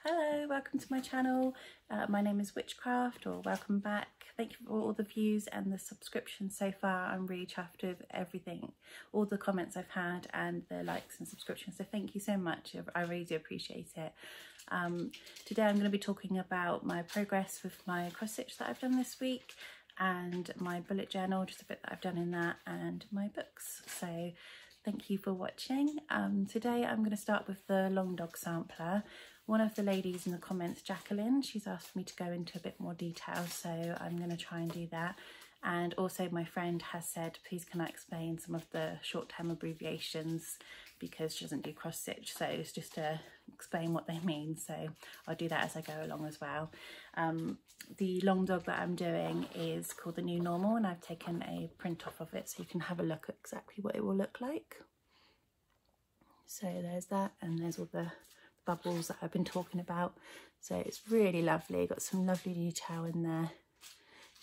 Hello, welcome to my channel. My name is Witchcraft, or welcome back. Thank you for all the views and the subscriptions so far. I'm really chuffed with everything, all the comments I've had and the likes and subscriptions, so thank you so much. I really do appreciate it. Today I'm going to be talking about my progress with my cross stitch that I've done this week, and my bullet journal, just a bit that I've done in that, and my books. So thank you for watching. Today I'm going to start with the long dog sampler. One of the ladies in the comments, Jacqueline, she's asked me to go into a bit more detail, so I'm going to try and do that. And also my friend has said, please can I explain some of the short-term abbreviations, because she doesn't do cross stitch, so it's just to explain what they mean. So I'll do that as I go along as well. The long dog that I'm doing is called The New Normal, and I've taken a print off of it so you can have a look at exactly what it will look like. So there's that, and there's all the bubbles that I've been talking about. So it's really lovely, got some lovely detail in there.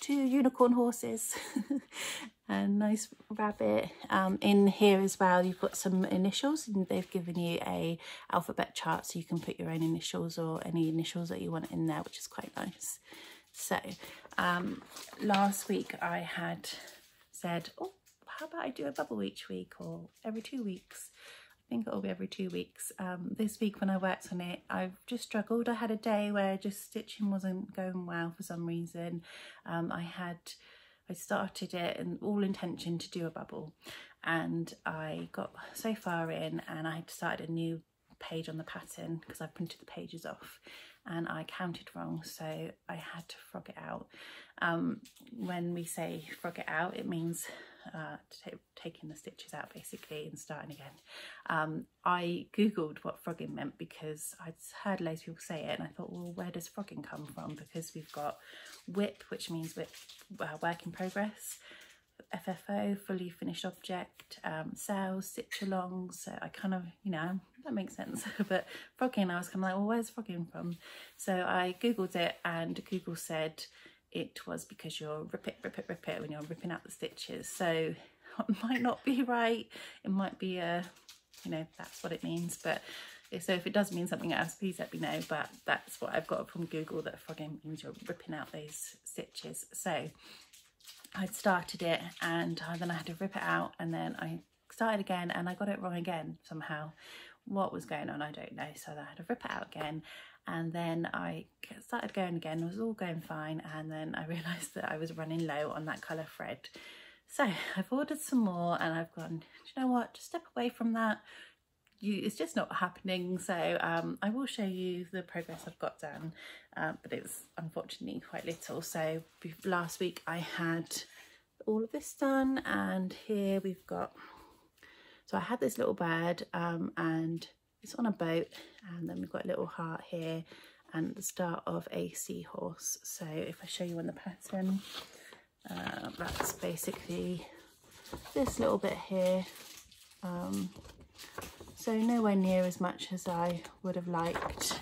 2 unicorn horses and nice rabbit. In here as well you've got some initials, and they've given you a alphabet chart so you can put your own initials or any initials that you want in there, which is quite nice. So last week I had said, oh, how about I do a bubble each week or every 2 weeks. I think it'll be every 2 weeks. This week when I worked on it, I've just struggled. I had a day where just stitching wasn't going well for some reason. I started it in all intention to do a bubble, and I got so far in and I had started a new page on the pattern because I printed the pages off, and I counted wrong, so I had to frog it out. When we say frog it out, it means taking the stitches out basically and starting again. I googled what frogging meant because I'd heard loads of people say it, and I thought, well, where does frogging come from? Because we've got WIP, which means work in progress, FFO, fully finished object, sales, stitch alongs. So I kind of, you know, that makes sense. But frogging, I was kind of like, well, where's frogging from? So I googled it, and Google said it was because you're rip it when you're ripping out the stitches. So it might not be right, it might be you know, that's what it means. But so if it does mean something else, please let me know. But that's what I've got from Google, that frogging means you're ripping out those stitches. So I'd started it, and then I had to rip it out, and then I started again and I got it wrong again somehow. What was going on, I don't know. So I had to rip it out again, and then I started going again. It was all going fine, and then I realised that I was running low on that colour thread. So I've ordered some more, and I've gone, do you know what, just step away from that. It's just not happening. So I will show you the progress I've got done, but it's unfortunately quite little. So last week I had all of this done, and here we've got, so I had this little bird, and it's on a boat, and then we've got a little heart here and the start of a seahorse. So if I show you on the pattern, that's basically this little bit here. So nowhere near as much as I would have liked,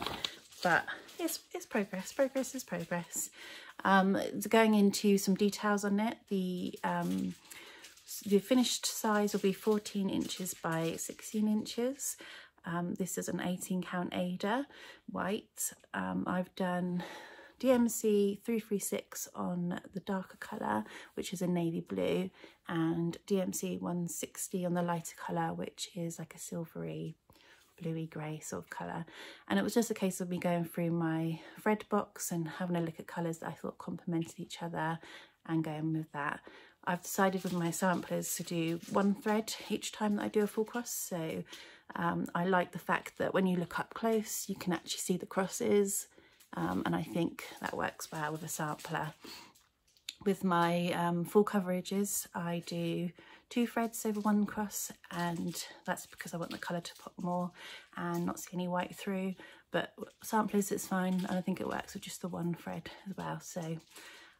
but it's progress. Progress is progress. Going into some details on it, the finished size will be 14 inches by 16 inches. This is an 18 count Ada white. I've done DMC 336 on the darker colour, which is a navy blue, and DMC 160 on the lighter colour, which is like a silvery bluey grey sort of colour. And it was just a case of me going through my thread box and having a look at colours that I thought complemented each other and going with that. I've decided with my samplers to do 1 thread each time that I do a full cross. So I like the fact that when you look up close you can actually see the crosses, and I think that works well with a sampler. With my full coverages I do 2 threads over 1 cross, and that's because I want the colour to pop more and not see any white through. But samplers, it's fine, and I think it works with just the 1 thread as well. So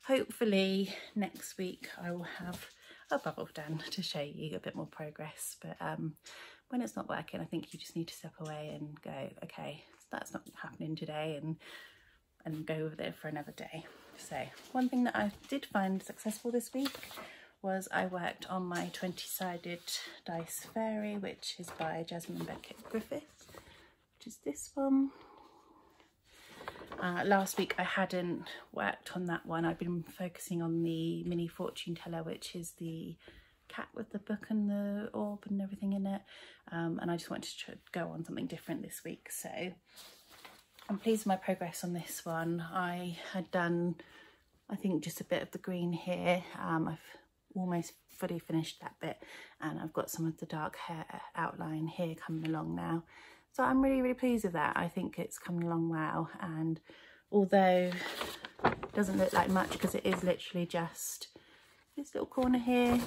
hopefully next week I will have a bubble done to show you a bit more progress. But when it's not working, I think you just need to step away and go, okay, that's not happening today, and go with it for another day. So one thing that I did find successful this week was I worked on my 20-sided dice fairy, which is by Jasmine Beckett Griffith, which is this one. Last week I hadn't worked on that one. I've been focusing on the mini fortune teller, which is the cat with the book and the orb and everything in it, and I just wanted to go on something different this week. So I'm pleased with my progress on this one. I had done, I think, just a bit of the green here. I've almost fully finished that bit, and I've got some of the dark hair outline here coming along now. So I'm really pleased with that. I think it's coming along well, and although it doesn't look like much because it is literally just this little corner here,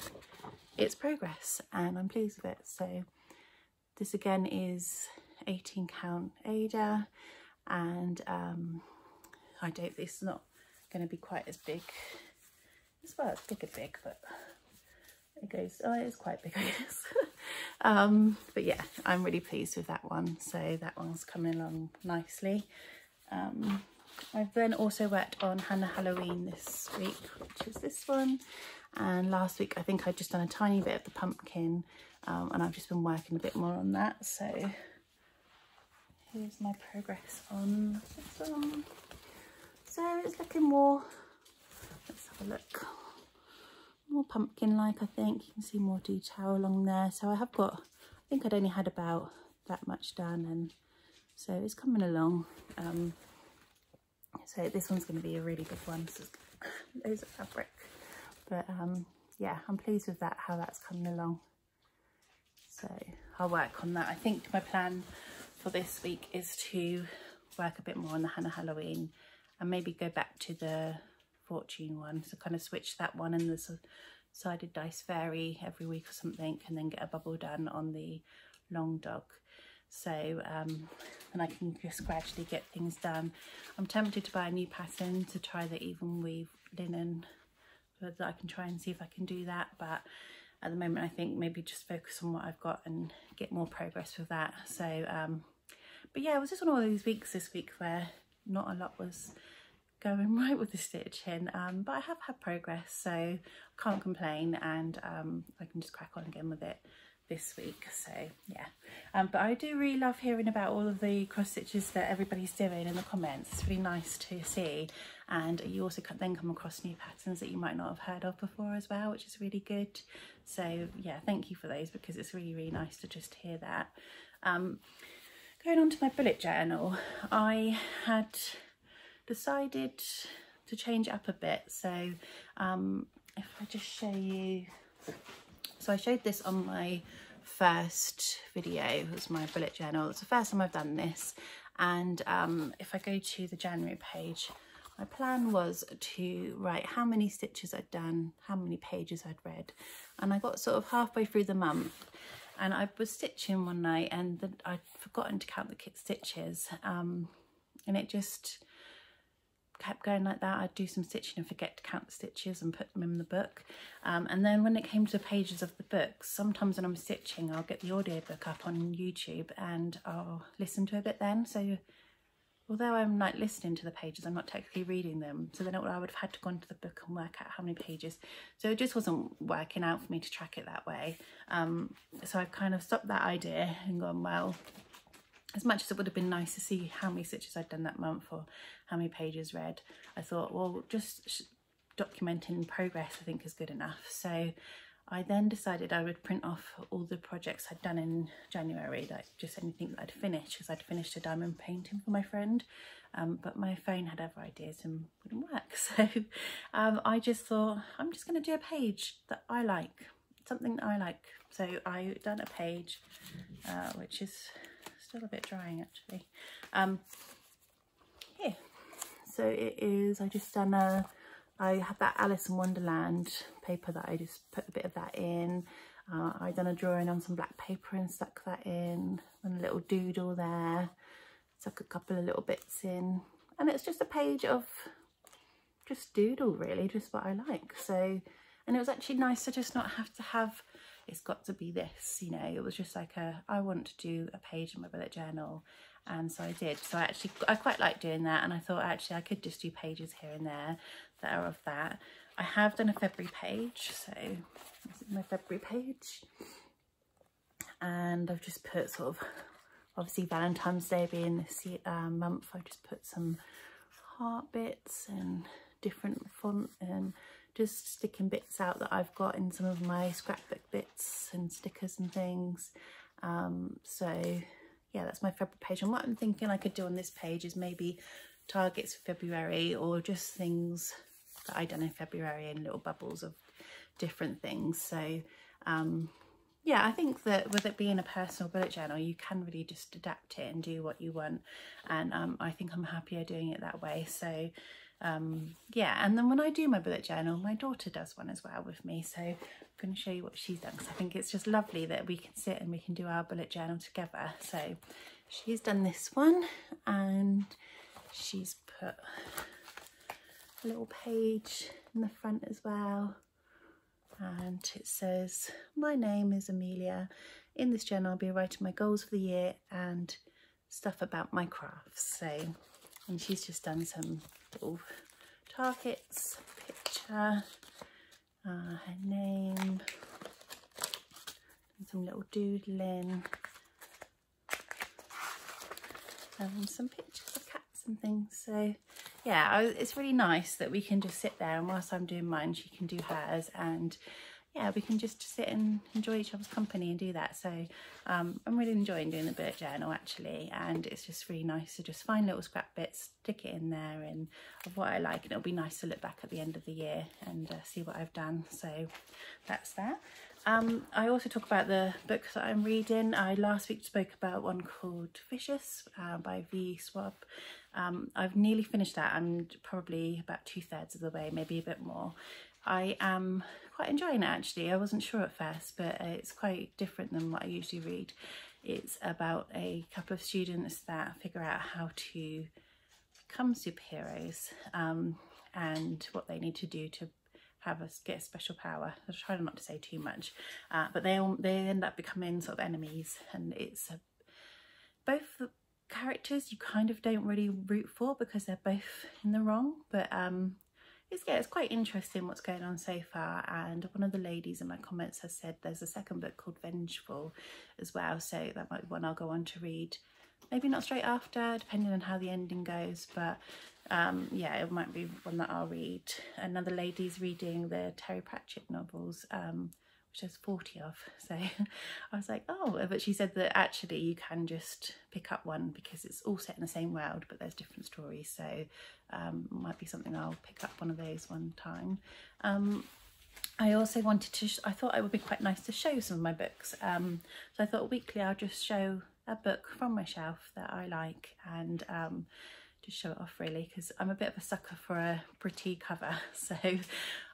it's progress and I'm pleased with it. So this again is 18 count Ada, and I don't, it's not going to be quite as big as well. It's big, but it goes, oh, it is quite big, I guess. But yeah, I'm really pleased with that one. So that one's coming along nicely. I've then also worked on Hannah Halloween this week, which is this one. And last week I think I'd just done a tiny bit of the pumpkin, and I've just been working a bit more on that. So here's my progress on this one. So it's looking more, let's have a look, more pumpkin like. I think you can see more detail along there. So I have got, I think I'd only had about that much done, and so it's coming along. So this one's going to be a really big one, so loads of fabric, but yeah, I'm pleased with that, how that's coming along. So I'll work on that. I think my plan for this week is to work a bit more on the Hannah Halloween and maybe go back to the fortune one, so kind of switch that one and the sided dice fairy every week or something, and then get a bubble done on the long dog. So and I can just gradually get things done. I'm tempted to buy a new pattern to try the even weave linen, but I can try and see if I can do that, but at the moment I think maybe just focus on what I've got and get more progress with that. So but yeah, it was just one of those weeks this week where not a lot was going right with the stitching, but I have had progress, so I can't complain, and I can just crack on again with it this week. So yeah, but I do really love hearing about all of the cross stitches that everybody's doing in the comments. It's really nice to see, and you also can then come across new patterns that you might not have heard of before as well, which is really good. So yeah, thank you for those, because it's really nice to just hear that. Going on to my bullet journal, I had decided to change it up a bit. So if I just show you, so I showed this on my first video. It was my bullet journal. It's the first time I've done this, and if I go to the January page, my plan was to write how many stitches I'd done, how many pages I'd read, and I got sort of halfway through the month, and I was stitching one night and I'd forgotten to count the kit stitches, and it just kept going like that. I'd do some stitching and forget to count the stitches and put them in the book, and then when it came to the pages of the books, sometimes when I'm stitching I'll get the audiobook up on YouTube and I'll listen to a bit then. So although I'm like listening to the pages, I'm not technically reading them, so then I would have had to go into the book and work out how many pages, so it just wasn't working out for me to track it that way. So I've kind of stopped that idea and gone, well, as much as it would have been nice to see how many stitches I'd done that month or how many pages read, I thought, well, just documenting progress I think is good enough. So I then decided I would print off all the projects I'd done in January, like just anything that I'd finished, because I'd finished a diamond painting for my friend, but my phone had other ideas and wouldn't work. So I just thought, I'm just going to do a page that I like, something that I like. So I done a page, which is still a bit drying actually. Here, so it is, I just done a, I had that Alice in Wonderland paper that I just put a bit of that in. I done a drawing on some black paper and stuck that in, and a little doodle there, stuck a couple of little bits in, and it's just a page of just doodle really, just what I like. So, and it was actually nice to just not have to have, it's got to be this, you know, it was just like a, I want to do a page in my bullet journal, and so I did. So I quite like doing that, and I thought actually I could just do pages here and there that are of that. I have done a February page, so this is my February page, and I've just put sort of, obviously Valentine's Day being this month, I've just put some heart bits and different font, and just sticking bits out that I've got in some of my scrapbook bits and stickers and things. So yeah, that's my February page. And what I'm thinking I could do on this page is maybe targets for February, or just things that I done in February in little bubbles of different things. So yeah, I think that with it being a personal bullet journal, you can really just adapt it and do what you want. And I think I'm happier doing it that way. So yeah, and then when I do my bullet journal, my daughter does one as well with me. So I'm going to show you what she's done, because I think it's just lovely that we can sit and we can do our bullet journal together. So she's done this one, and she's put a little page in the front as well. And it says, "My name is Amelia. In this journal I'll be writing my goals for the year and stuff about my crafts." So, and she's just done some little targets, picture, her name, and some little doodling, and some pictures of cats and things. So yeah, it's really nice that we can just sit there, and whilst I'm doing mine, she can do hers, and yeah, we can just sit and enjoy each other's company and do that. So I'm really enjoying doing the bullet journal actually, and it's just really nice to just find little scrap bits, stick it in there, and of what I like, and it'll be nice to look back at the end of the year and see what I've done. So that's that. I also talk about the books that I'm reading. I last week spoke about one called Vicious by V. Swab. I've nearly finished that. I'm probably about 2/3 of the way, maybe a bit more. I am quite enjoying it actually. I wasn't sure at first, but it's quite different than what I usually read. It's about a couple of students that figure out how to become superheroes, and what they need to do to get a special power. I'll try not to say too much, but they end up becoming sort of enemies, and it's both the characters you kind of don't really root for because they're both in the wrong, but it's quite interesting what's going on so far. And one of the ladies in my comments has said there's a second book called Vengeful as well, so that might be one I'll go on to read, maybe not straight after, depending on how the ending goes, but yeah, it might be one that I'll read. Another lady's reading the Terry Pratchett novels, which there's 40 of, so I was like, oh, but she said that actually you can just pick up one because it's all set in the same world, but there's different stories. So might be something I'll pick up one of those one time. I also wanted to, I thought it would be quite nice to show some of my books. So I thought weekly I'll just show a book from my shelf that I like, and just show it off really, because I'm a bit of a sucker for a pretty cover. So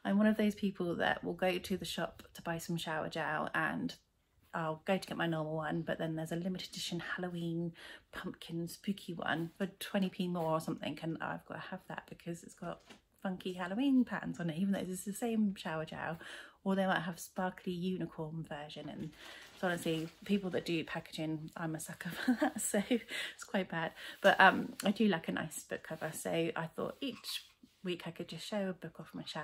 I'm one of those people that will go to the shop to buy some shower gel, and I'll go to get my normal one, but then there's a limited edition Halloween pumpkin spooky one for 20p more or something, and I've got to have that because it's got funky Halloween patterns on it, even though it's the same shower gel. Or they might have sparkly unicorn version, and so honestly, people that do packaging, I'm a sucker for that, so it's quite bad. But I do like a nice book cover, so I thought each week I could just show a book off my shelf.